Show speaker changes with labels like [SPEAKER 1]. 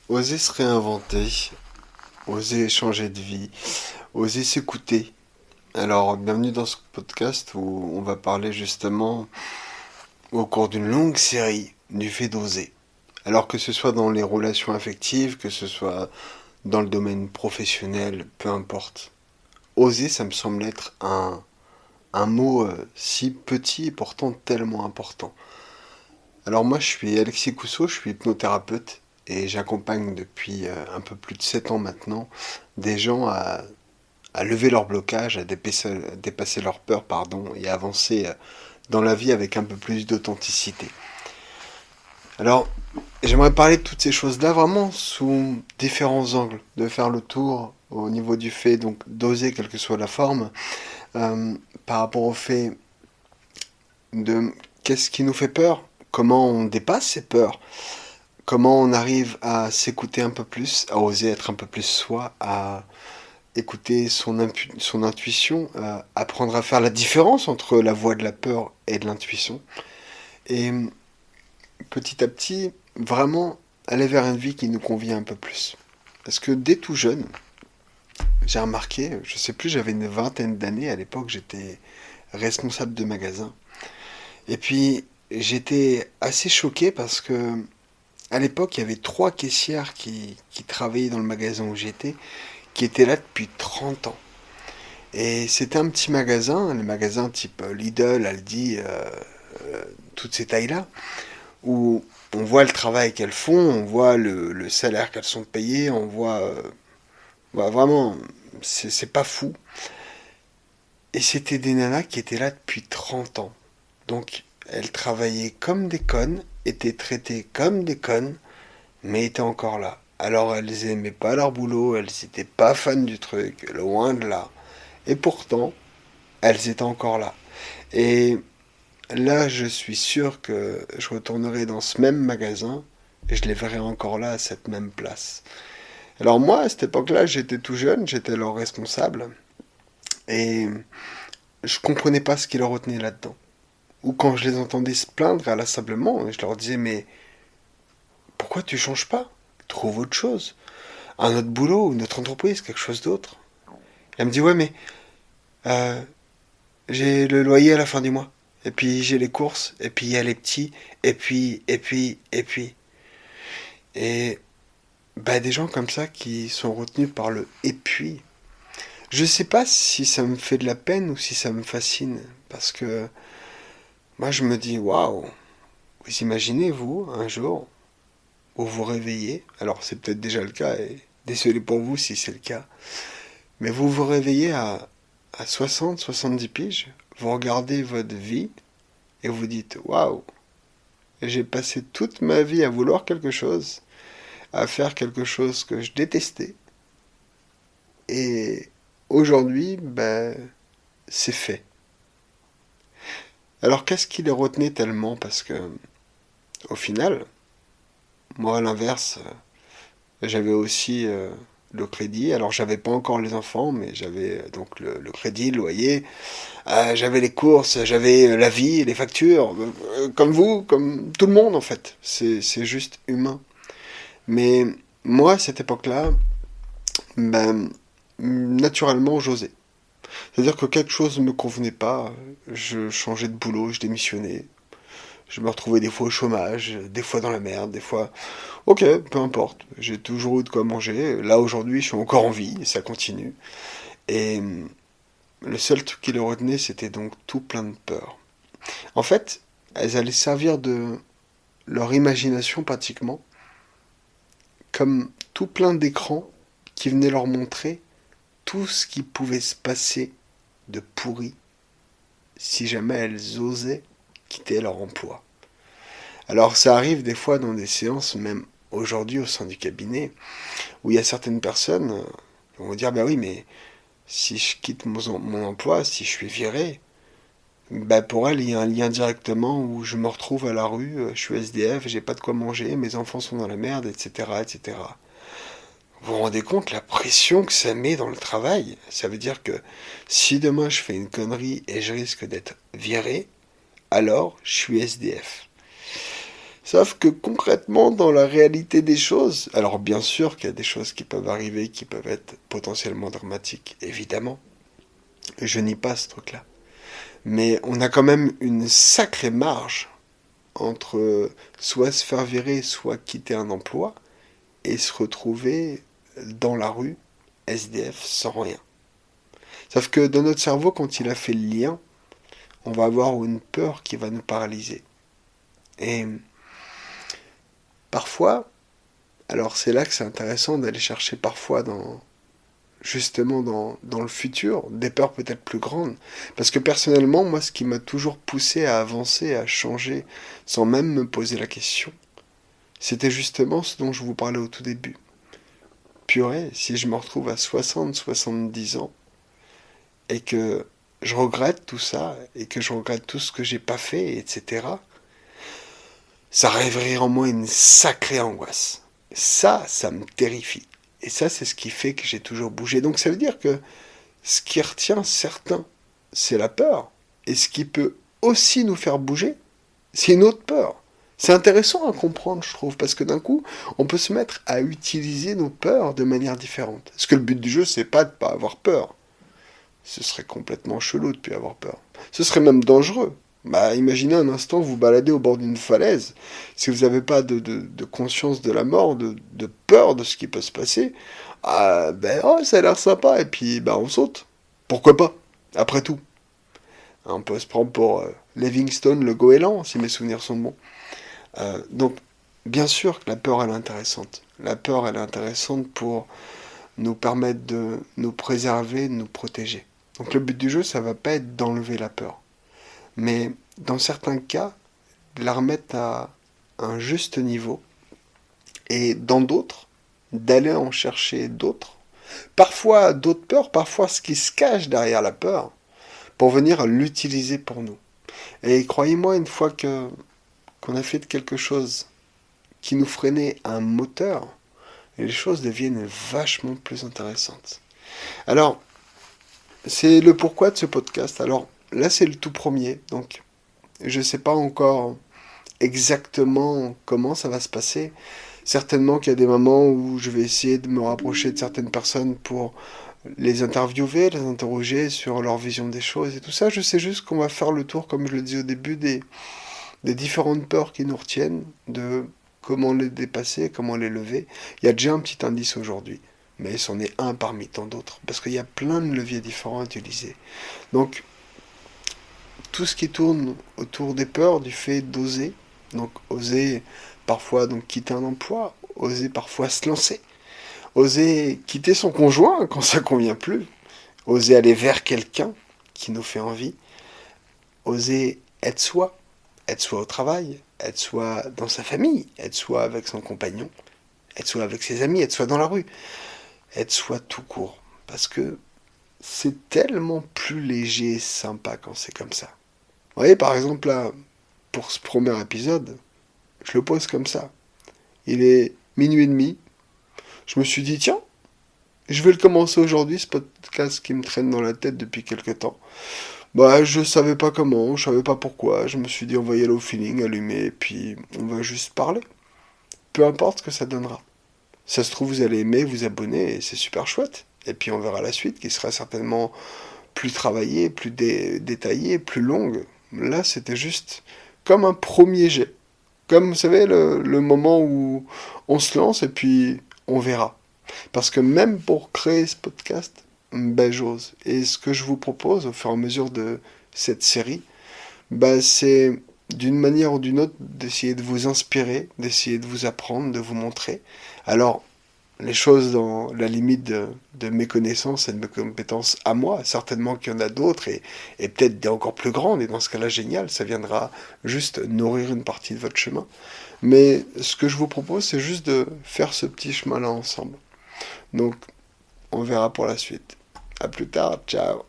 [SPEAKER 1] Oser se réinventer, oser changer de vie, oser s'écouter. Alors, bienvenue dans ce podcast où on va parler justement au cours d'une longue série du fait d'oser. Alors que ce soit dans les relations affectives, que ce soit dans le domaine professionnel, peu importe. Oser, ça me semble être un mot si petit et pourtant tellement important. Alors moi, je suis Alexis Cousseau, je suis hypnothérapeute et j'accompagne depuis un peu plus de 7 ans maintenant des gens à lever leur blocage, dépasser leur peur, pardon, et avancer dans la vie avec un peu plus d'authenticité. Alors, j'aimerais parler de toutes ces choses-là vraiment sous différents angles, de faire le tour au niveau du fait donc d'oser quelle que soit la forme, par rapport au fait de qu'est-ce qui nous fait peur, comment on dépasse ces peurs, comment on arrive à s'écouter un peu plus, à oser être un peu plus soi, à écouter son intuition, à apprendre à faire la différence entre la voix de la peur et de l'intuition. Et petit à petit, vraiment aller vers une vie qui nous convient un peu plus. Parce que dès tout jeune, j'ai remarqué, je sais plus, j'avais une vingtaine d'années, à l'époque j'étais responsable de magasin. Et puis j'étais assez choqué parce que à l'époque il y avait trois caissières qui travaillaient dans le magasin où j'étais, qui étaient là depuis 30 ans. Et c'était un petit magasin, les magasins type Lidl, Aldi, toutes ces tailles-là, où on voit le travail qu'elles font, on voit le salaire qu'elles sont payées, on voit, vraiment, c'est pas fou. Et c'était des nanas qui étaient là depuis 30 ans. Donc elles travaillaient comme des connes, étaient traitées comme des connes, mais étaient encore là. Alors elles aimaient pas leur boulot, elles étaient pas fans du truc, loin de là. Et pourtant, elles étaient encore là. Et là, je suis sûr que je retournerai dans ce même magasin et je les verrai encore là à cette même place. Alors moi, à cette époque-là, j'étais tout jeune, j'étais leur responsable et je comprenais pas ce qui leur retenait là-dedans. Ou quand je les entendais se plaindre inlassablement, je leur disais mais pourquoi tu changes pas? Trouve autre chose. Un autre boulot, une autre entreprise, quelque chose d'autre. Elle me dit ouais mais euh, j'ai le loyer à la fin du mois. Et puis j'ai les courses, et puis il y a les petits, et puis. Et bah, des gens comme ça qui sont retenus par le et puis. Je sais pas si ça me fait de la peine ou si ça me fascine. Parce que moi je me dis, waouh, vous imaginez vous, un jour, où vous réveillez, alors c'est peut-être déjà le cas, et désolé pour vous si c'est le cas, mais vous vous réveillez à 60, 70 piges, vous regardez votre vie, et vous dites, waouh, j'ai passé toute ma vie à vouloir quelque chose, à faire quelque chose que je détestais. Et aujourd'hui, ben, c'est fait. Alors qu'est-ce qui les retenait tellement? Parce que, au final, moi à l'inverse, j'avais aussi le crédit. Alors j'avais pas encore les enfants, mais j'avais donc le crédit, le loyer. J'avais les courses, j'avais la vie, les factures. Comme vous, comme tout le monde en fait. C'est juste humain. Mais moi, à cette époque-là, ben, naturellement, j'osais. C'est-à-dire que quelque chose ne me convenait pas, je changeais de boulot, je démissionnais. Je me retrouvais des fois au chômage, des fois dans la merde, des fois... Ok, peu importe, j'ai toujours eu de quoi manger. Là, aujourd'hui, je suis encore en vie, et ça continue. Et le seul truc qui le retenait, c'était donc tout plein de peur. En fait, elles allaient servir de leur imagination pratiquement comme tout plein d'écrans qui venaient leur montrer tout ce qui pouvait se passer de pourri si jamais elles osaient quitter leur emploi. Alors ça arrive des fois dans des séances, même aujourd'hui au sein du cabinet, où il y a certaines personnes qui vont dire, bah oui, mais si je quitte mon emploi, si je suis viré, bah pour elles, il y a un lien directement où je me retrouve à la rue, je suis SDF, j'ai pas de quoi manger, mes enfants sont dans la merde, etc., etc. Vous vous rendez compte la pression que ça met dans le travail? Ça veut dire que si demain je fais une connerie et je risque d'être viré, alors je suis SDF. Sauf que concrètement, dans la réalité des choses, alors bien sûr qu'il y a des choses qui peuvent arriver, qui peuvent être potentiellement dramatiques, évidemment. Je nie pas ce truc-là. Mais on a quand même une sacrée marge entre soit se faire virer, soit quitter un emploi, et se retrouver dans la rue, SDF, sans rien. Sauf que dans notre cerveau, quand il a fait le lien, on va avoir une peur qui va nous paralyser. Et parfois, alors c'est là que c'est intéressant d'aller chercher parfois justement dans le futur, des peurs peut-être plus grandes. Parce que personnellement, moi, ce qui m'a toujours poussé à avancer, à changer, sans même me poser la question, c'était justement ce dont je vous parlais au tout début. Purée, si je me retrouve à 60, 70 ans, et que je regrette tout ça, et que je regrette tout ce que j'ai pas fait, etc., ça réveillerait en moi une sacrée angoisse. Ça me terrifie. Et ça, c'est ce qui fait que j'ai toujours bougé. Donc ça veut dire que ce qui retient certains, c'est la peur. Et ce qui peut aussi nous faire bouger, c'est une autre peur. C'est intéressant à comprendre, je trouve, parce que d'un coup, on peut se mettre à utiliser nos peurs de manière différente. Parce que le but du jeu, c'est pas de pas avoir peur. Ce serait complètement chelou de plus avoir peur. Ce serait même dangereux. Bah, imaginez un instant vous baladez au bord d'une falaise. Si vous n'avez pas de conscience de la mort, de peur de ce qui peut se passer, ah, ben, oh, ça a l'air sympa, et puis bah, on saute. Pourquoi pas? Après tout. On peut se prendre pour Livingstone, le goéland, si mes souvenirs sont bons. Donc, bien sûr que la peur, elle est intéressante. La peur, elle est intéressante pour nous permettre de nous préserver, de nous protéger. Donc le but du jeu, ça va pas être d'enlever la peur. Mais dans certains cas, de la remettre à un juste niveau. Et dans d'autres, d'aller en chercher d'autres. Parfois d'autres peurs, parfois ce qui se cache derrière la peur, pour venir l'utiliser pour nous. Et croyez-moi, une fois qu'on a fait de quelque chose qui nous freinait un moteur, les choses deviennent vachement plus intéressantes. Alors, c'est le pourquoi de ce podcast. Alors, là, c'est le tout premier, donc je ne sais pas encore exactement comment ça va se passer. Certainement qu'il y a des moments où je vais essayer de me rapprocher de certaines personnes pour les interviewer, les interroger sur leur vision des choses et tout ça. Je sais juste qu'on va faire le tour, comme je le dis au début, des différentes peurs qui nous retiennent, de comment les dépasser, comment les lever. Il y a déjà un petit indice aujourd'hui, mais c'en est un parmi tant d'autres, parce qu'il y a plein de leviers différents à utiliser. Donc, tout ce qui tourne autour des peurs, du fait d'oser, donc oser parfois donc quitter un emploi, oser parfois se lancer, oser quitter son conjoint quand ça convient plus, oser aller vers quelqu'un qui nous fait envie, oser être soi au travail, être soi dans sa famille, être soi avec son compagnon, être soi avec ses amis, être soi dans la rue, être soi tout court. Parce que c'est tellement plus léger et sympa quand c'est comme ça. Vous voyez, par exemple, là, pour ce premier épisode, je le pose comme ça. Il est minuit et demi. Je me suis dit, tiens, je vais le commencer aujourd'hui, ce podcast qui me traîne dans la tête depuis quelques temps. Bah, je savais pas comment, je savais pas pourquoi. Je me suis dit, on va y aller au feeling, allumer, et puis on va juste parler. Peu importe ce que ça donnera. Ça se trouve, vous allez aimer, vous abonner, et c'est super chouette. Et puis on verra la suite, qui sera certainement plus travaillée, plus détaillée, plus longue. Là, c'était juste comme un premier jet. Comme, vous savez, le moment où on se lance et puis on verra. Parce que même pour créer ce podcast, ben j'ose. Et ce que je vous propose au fur et à mesure de cette série, ben c'est d'une manière ou d'une autre d'essayer de vous inspirer, d'essayer de vous apprendre, de vous montrer. Alors, les choses dans la limite de mes connaissances et de mes compétences à moi. Certainement qu'il y en a d'autres et peut-être des encore plus grandes. Et dans ce cas-là, génial, ça viendra juste nourrir une partie de votre chemin. Mais ce que je vous propose, c'est juste de faire ce petit chemin-là ensemble. Donc, on verra pour la suite. À plus tard, ciao.